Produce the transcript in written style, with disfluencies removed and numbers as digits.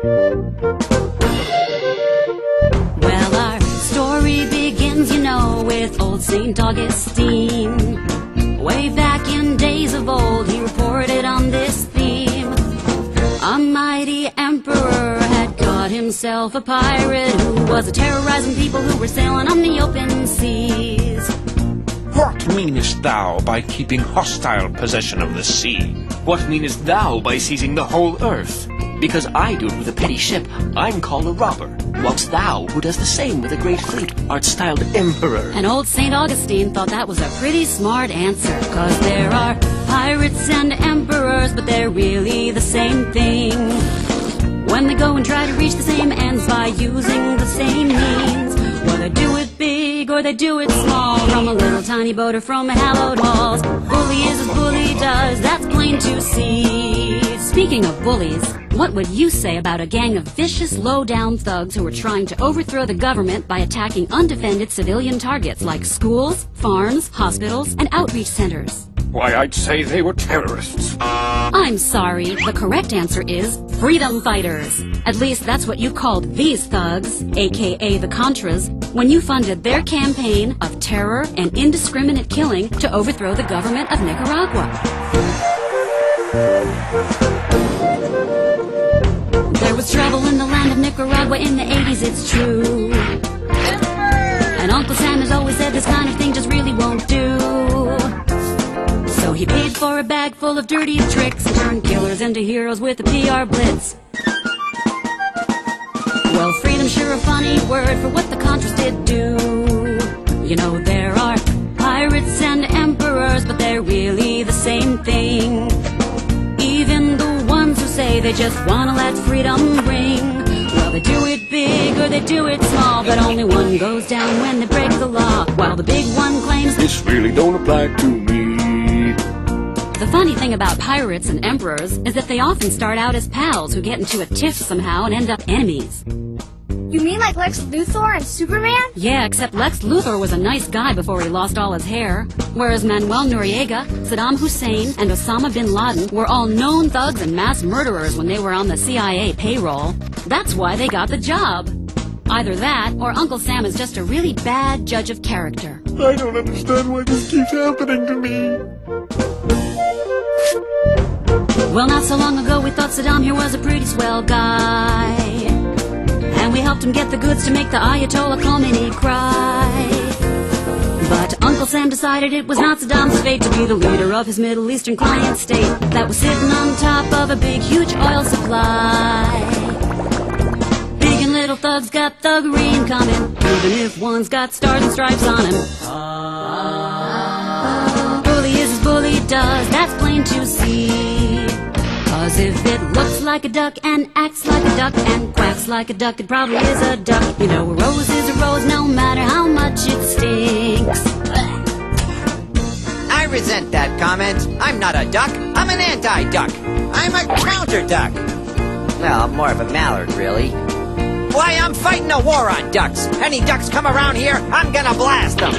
Well, our story begins, you know, with old St. Augustine. Way back in days of old, he reported on this theme. A mighty emperor had got himself a pirate who was terrorizing people who were sailing on the open seas. What meanest thou by keeping hostile possession of the sea? What meanest thou by seizing the whole earth? Because I do it with a petty ship, I'm called a robber. Whilst thou, who does the same with a great fleet, art styled emperor. And old St. Augustine thought that was a pretty smart answer. 'Cause there are pirates and emperors, but they're really the same thing. When they go and try to reach the same ends by using the same means, well, they do it big or they do it small, from a little tiny boat or from hallowed halls. Bully is as bully does, that's plain to see. Speaking of bullies, what would you say about a gang of vicious, low-down thugs who were trying to overthrow the government by attacking undefended civilian targets like schools, farms, hospitals, and outreach centers? Why, I'd say they were terrorists. I'm sorry, the correct answer is freedom fighters. At least that's what you called these thugs, aka the Contras, when you funded their campaign of terror and indiscriminate killing to overthrow the government of Nicaragua. There was trouble in the land of Nicaragua in the 80s, it's true. And Uncle Sam has always said this kind of thing just really won't do. So he paid for a bag full of dirty tricks and turned killers into heroes with a PR blitz. Well, freedom's sure a funny word for what the Contras did do. You know, there are pirates and emperors, but they're really the same thing. Even the ones who say they just want to let freedom ring, well, they do it big or they do it small, but only one goes down when they break the law, while the big one claims This really don't apply to me. The funny thing about pirates and emperors is that they often start out as pals who get into a tiff somehow and end up enemies. You mean like Lex Luthor and Superman? Yeah, except Lex Luthor was a nice guy before he lost all his hair, whereas Manuel Noriega, Saddam Hussein, and Osama bin Laden were all known thugs and mass murderers when they were on the CIA payroll. That's why they got the job. Either that, or Uncle Sam is just a really bad judge of character. I don't understand why this keeps happening to me. Well, not so long ago we thought Saddam here was a pretty swell guy, and we helped him get the goods to make the Ayatollah Khomeini cry. But Uncle Sam decided it was not Saddam's fate to be the leader of his Middle Eastern client state that was sitting on top of a big, huge oil supply. Big and little thugs got thuggery in common, even if one's got stars and stripes on him. Bully is as bully does, that's plain to see. 'Cause if it looks like a duck and acts like a duck and quacks like a duck, it probably is a duck. You know, a rose is a rose no matter how much it stinks. I resent that comment. I'm not a duck. I'm an anti-duck. I'm a counter-duck. Well, I'm more of a mallard, really. Why, I'm fighting a war on ducks. Any ducks come around here, I'm gonna blast them.